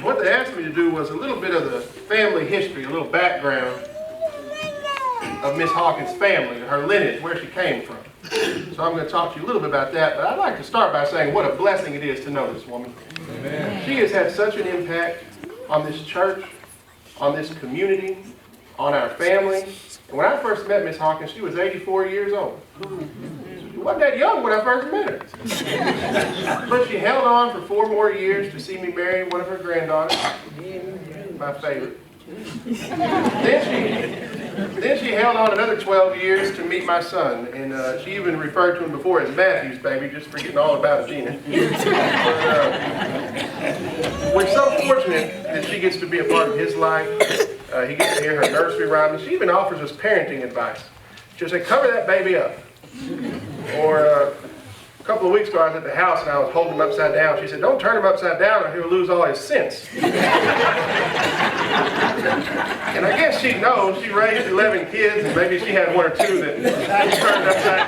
What they asked me to do was a little bit of the family history, a little background of Miss Hawkins' family, her lineage, where she came from. So I'm going to talk to you a little bit about that, but I'd like to start by saying what a blessing it is to know this woman. Amen. She has had such an impact on this church, on this community, on our family. And when I first met Miss Hawkins, she was 84 years old. She wasn't that young when I first met her. But she held on for 4 more years to see me marry one of her granddaughters, my favorite. Then she held on another 12 years to meet my son, and she even referred to him before as Matthew's baby, just forgetting all about Gina. We're so fortunate that she gets to be a part of his life. He gets to hear her nursery rhymes. She even offers us parenting advice. She'll say, cover that baby up. Or a couple of weeks ago, I was at the house and I was holding him upside down. She said, don't turn him upside down or he'll lose all his sense. And I guess she knows. She raised 11 kids and maybe she had 1 or 2 that turned upside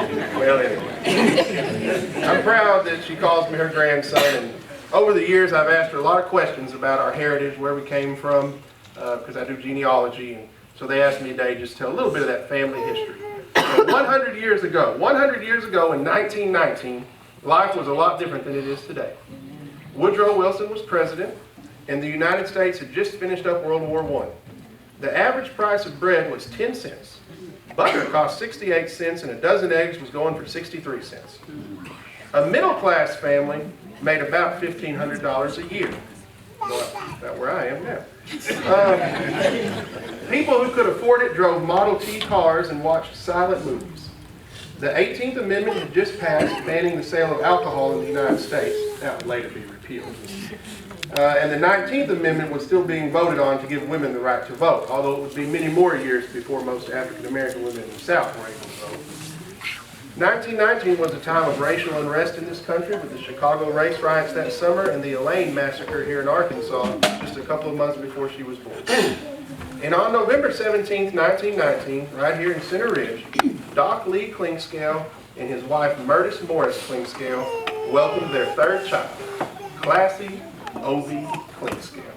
down. Well, anyway. I'm proud that she calls me her grandson. And over the years, I've asked her a lot of questions about our heritage, where we came from, because I do genealogy. And so they asked me today just to tell a little bit of that family history. 100 years ago in 1919, life was a lot different than it is today. Woodrow Wilson was president, and the United States had just finished up World War I. The average price of bread was 10 cents. Butter cost 68 cents, and a dozen eggs was going for 63 cents. A middle-class family made about $1,500 a year. About where I am now. People who could afford it drove Model T cars and watched silent movies. The 18th Amendment had just passed, banning the sale of alcohol in the United States. That would later be repealed. And the 19th Amendment was still being voted on to give women the right to vote, although it would be many more years before most African American women in the South were able to vote. 1919 was a time of racial unrest in this country with the Chicago race riots that summer and the Elaine massacre here in Arkansas just a couple of months before she was born. And on November 17, 1919, right here in Center Ridge, Doc Lee Klingscale and his wife Murtis Morris Klingscale welcomed their 3rd child, Classie O Klingscale.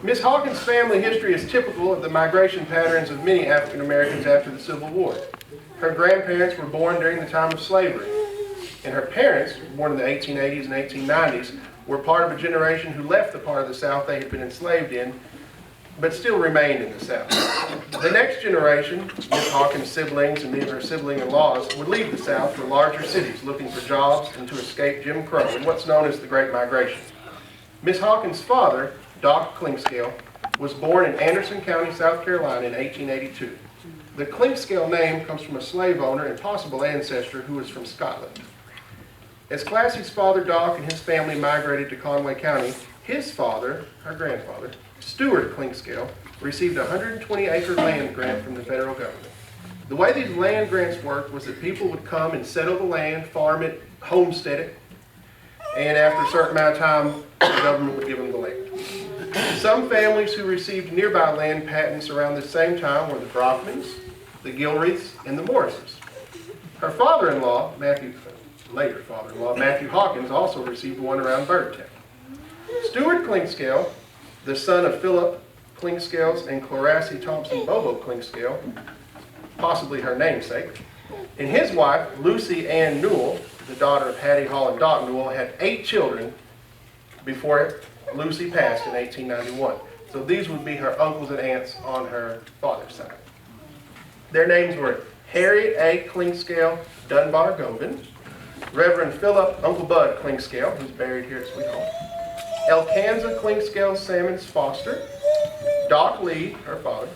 Miss Hawkins' family history is typical of the migration patterns of many African Americans after the Civil War. Her grandparents were born during the time of slavery, and her parents, born in the 1880s and 1890s, were part of a generation who left the part of the South they had been enslaved in, but still remained in the South. The next generation, Miss Hawkins' siblings and many of her sibling-in-laws, would leave the South for larger cities looking for jobs and to escape Jim Crow and what's known as the Great Migration. Miss Hawkins' father, Doc Klingscale, was born in Anderson County, South Carolina in 1882. The Klingscale name comes from a slave owner and possible ancestor who was from Scotland. As Classie's father, Doc, and his family migrated to Conway County, his father, her grandfather, Stewart Klingscale, received a 120-acre land grant from the federal government. The way these land grants worked was that people would come and settle the land, farm it, homestead it, and after a certain amount of time, the government would give them the land. Some families who received nearby land patents around the same time were the Brockmans, the Gilreaths, and the Morrises. Her father-in-law, later father-in-law, Matthew Hawkins, also received one around Birdtown. Stuart Klingscale, the son of Philip Klingscales and Classie Thompson Bobo Klingscale, possibly her namesake, and his wife, Lucy Ann Newell, the daughter of Hattie Hall and Doc Newell, had 8 children before Lucy passed in 1891. So these would be her uncles and aunts on her father's side. Their names were Harry A. Klingscale Dunbar Govan, Reverend Philip Uncle Bud Klingscale, who's buried here at Sweet Home, Elkanza Klingscale Sammons Foster, Doc Lee, her father,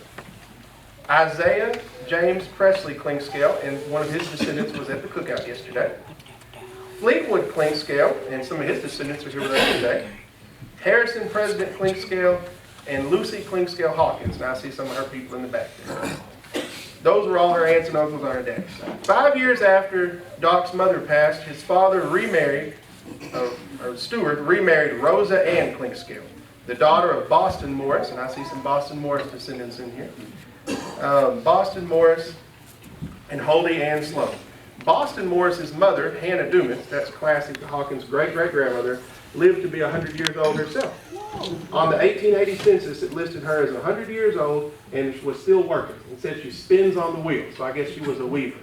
Isaiah James Presley Klingscale, and one of his descendants was at the cookout yesterday, Fleetwood Klingscale, and some of his descendants are here with us today, Harrison President Klingscale, and Lucy Klingscale Hawkins. Now I see some of her people in the back there. Those were all her aunts and uncles on her dad's side. 5 years after Doc's mother passed, his father Stewart remarried Rosa Ann Klingscale, the daughter of Boston Morris, and I see some Boston Morris descendants in here. Boston Morris and Holdie Ann Sloan. Boston Morris's mother, Hannah Dumas, that's Classie Hawkins' great-great-grandmother, lived to be 100 years old herself. On the 1880 census, it listed her as 100 years old and was still working. It said she spins on the wheel, so I guess she was a weaver.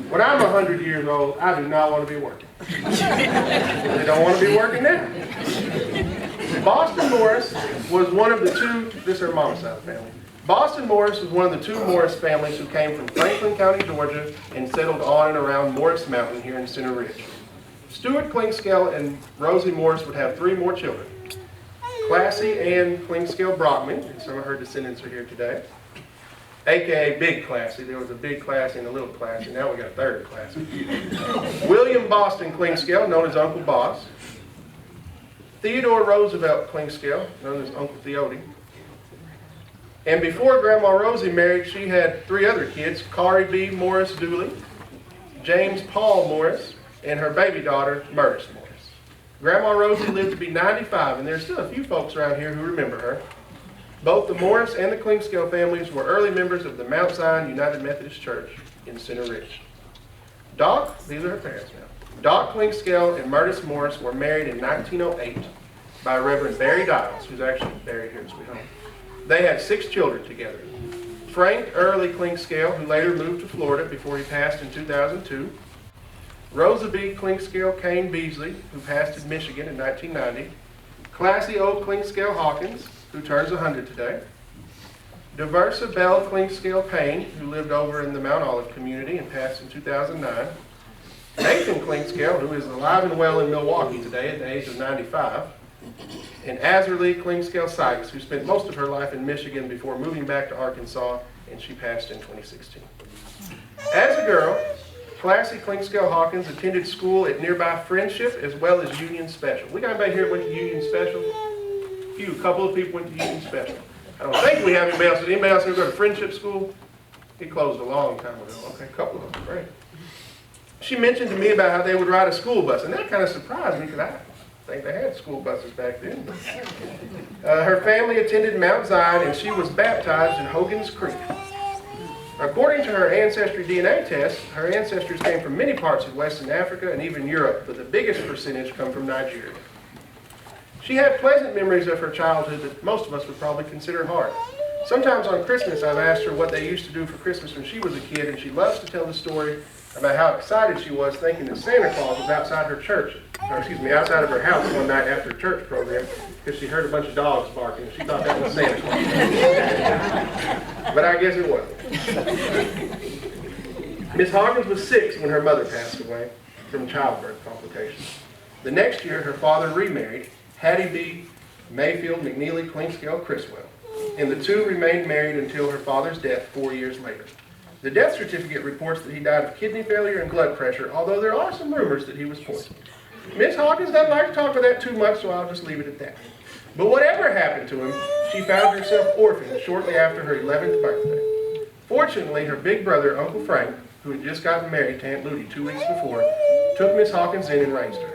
When I'm 100 years old, I do not want to be working. They don't want to be working now. Boston Morris was one of the two, this is her mama's side of the family. Boston Morris was one of the two Morris families who came from Franklin County, Georgia, and settled on and around Morris Mountain here in Center Ridge. Stuart Klingscale and Rosie Morris would have 3 more children. Classie Ann Klingscale Brockman, and some of her descendants are here today, aka Big Classie. There was a Big Classie and a Little Classie. Now we got a third Classie. William Boston Klingscale, known as Uncle Boss. Theodore Roosevelt Klingscale, known as Uncle Theody. And before Grandma Rosie married, she had 3 other kids, Corey B. Morris Dooley, James Paul Morris, and her baby daughter, Murtis Morris. Grandma Rosie lived to be 95, and there's still a few folks around here who remember her. Both the Morris and the Klingscale families were early members of the Mount Zion United Methodist Church in Center Ridge. Doc, these are her parents now. Doc Klingscale and Murtis Morris were married in 1908 by Reverend Barry Dials, who's actually buried here in Sweet Home. They had 6 children together. Frank Early Klingscale, who later moved to Florida before he passed in 2002. Rosa B. Klingscale Kane Beasley, who passed in Michigan in 1990. Classie O. Klingscale Hawkins, who turns 100 today. Diversa Bell Klingscale Payne, who lived over in the Mount Olive community and passed in 2009. Nathan Klingscale, who is alive and well in Milwaukee today at the age of 95. And Azerly Klingscale Sykes, who spent most of her life in Michigan before moving back to Arkansas, and she passed in 2016. As a girl, Classie Klingscale Hawkins attended school at nearby Friendship as well as Union Special. We got anybody here that went to Union Special? A couple of people went to Union Special. I don't think we have anybody else. Did anybody else ever go to Friendship School? It closed a long time ago. Okay, a couple of them, great. She mentioned to me about how they would ride a school bus, and that kind of surprised me because I think they had school buses back then. Her family attended Mount Zion, and she was baptized in Hawkins Creek. According to her ancestry DNA test, her ancestors came from many parts of Western Africa and even Europe, but the biggest percentage come from Nigeria. She had pleasant memories of her childhood that most of us would probably consider hard. Sometimes on Christmas, I've asked her what they used to do for Christmas when she was a kid, and she loves to tell the story about how excited she was thinking that Santa Claus was outside her church, outside of her house one night after a church program, because she heard a bunch of dogs barking, and she thought that was Santa Claus. But I guess it wasn't. Miss Hawkins was 6 when her mother passed away from childbirth complications. The next year, her father remarried, Hattie B. Mayfield McNeely Klingscale Criswell, and the two remained married until her father's death 4 years later. The death certificate reports that he died of kidney failure and blood pressure, although there are some rumors that he was poisoned. Miss Hawkins doesn't like to talk about that too much, so I'll just leave it at that. But whatever happened to him, she found herself orphaned shortly after her 11th birthday. Fortunately, her big brother, Uncle Frank, who had just gotten married to Aunt Lutie 2 weeks before, took Miss Hawkins in and raised her.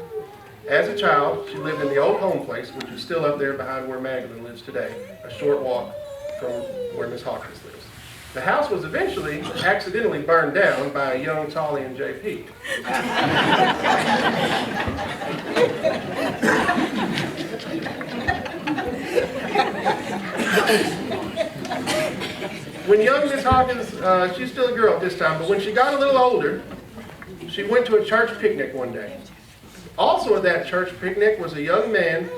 As a child, she lived in the old home place, which is still up there behind where Magdalene lives today, a short walk from where Miss Hawkins lives. The house was eventually accidentally burned down by a young Tolly and J.P. When young Miss Hawkins, she's still a girl at this time, but when she got a little older, she went to a church picnic one day. Also at that church picnic was a young man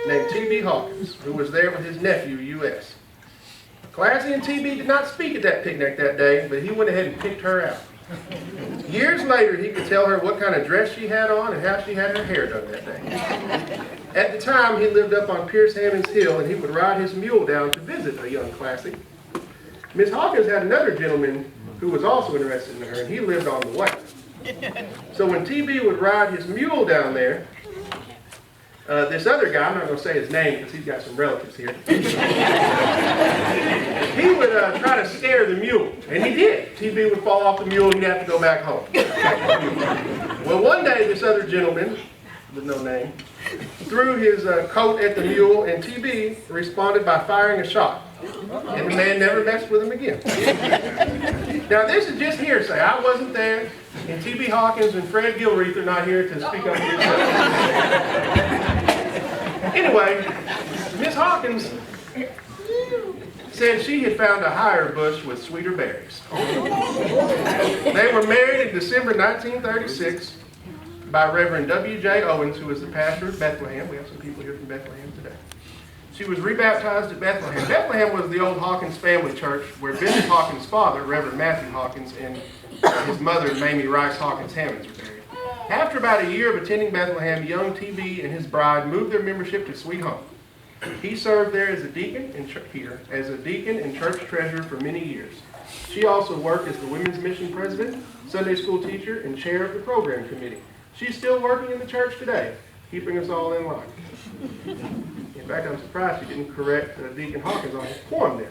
named T.B. Hawkins, who was there with his nephew, U.S. Classie and T.B. did not speak at that picnic that day, but he went ahead and picked her out. Years later, he could tell her what kind of dress she had on and how she had her hair done that day. At the time, he lived up on Pierce Hammond's Hill, and he would ride his mule down to visit a young Classie. Miss Hawkins had another gentleman who was also interested in her, and he lived on the way. So when T.B. would ride his mule down there, this other guy, I'm not going to say his name because he's got some relatives here, he would try to scare the mule, and he did. T.B. would fall off the mule and he'd have to go back home. Well, one day this other gentleman, with no name, threw his coat at the mule, and T.B. responded by firing a shot. And the man never messed with him again. Now this is just hearsay. I wasn't there, and T.B. Hawkins and Fred Gilreath are not here to speak up for themselves. Anyway, Miss Hawkins said she had found a higher bush with sweeter berries. They were married in December 1936 by Reverend W.J. Owens, who was the pastor of Bethlehem. We have some people here from Bethlehem today. She was rebaptized at Bethlehem. Bethlehem was the old Hawkins family church where Bishop Hawkins' father, Reverend Matthew Hawkins, and his mother, Mamie Rice Hawkins Hammonds, were buried. After about a year of attending Bethlehem, young T.B. and his bride moved their membership to Sweet Home. He served there as a deacon and church treasurer for many years. She also worked as the women's mission president, Sunday school teacher, and chair of the program committee. She's still working in the church today, keeping us all in line. In fact, I'm surprised she didn't correct Deacon Hawkins on his poem there.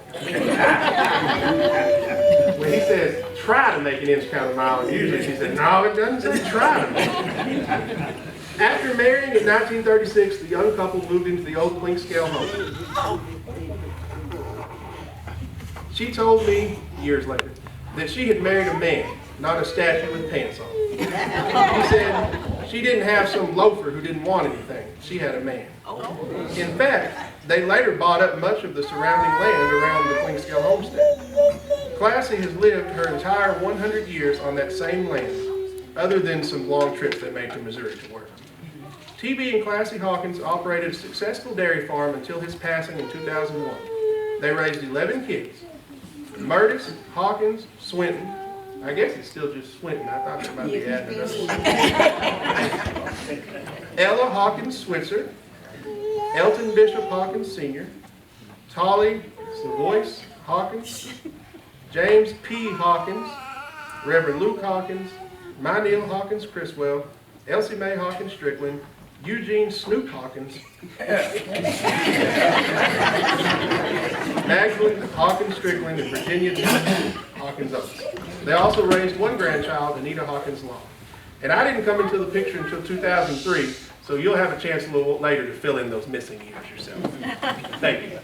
When he says, try to make an inch count a mile, and usually she said, no, it doesn't say try to make it. After marrying in 1936, the young couple moved into the old clink scale home. She told me, years later, that she had married a man, not a statue with pants on. She said she didn't have some loafer who didn't want anything. She had a man. In fact, they later bought up much of the surrounding land around the Clinkscale homestead. Classie has lived her entire 100 years on that same land, other than some long trips they made to Missouri to work. T.B. and Classie Hawkins operated a successful dairy farm until his passing in 2001. They raised 11 kids. Murtis, Hawkins, Swinton. I guess it's still just Swinton. I thought there might be adding another one. Ella Hawkins Switzer, Elton Bishop Hawkins Sr., Tolly Savoyce Hawkins, James P. Hawkins, Reverend Luke Hawkins, Myneil Hawkins Criswell, Elsie Mae Hawkins Strickland, Eugene Snoop Hawkins, Magdalene Hawkins Strickland, and Virginia Hawkins Oates. They also raised one grandchild, Anita Hawkins Long. And I didn't come into the picture until 2003, so you'll have a chance a little later to fill in those missing years yourself. Thank you.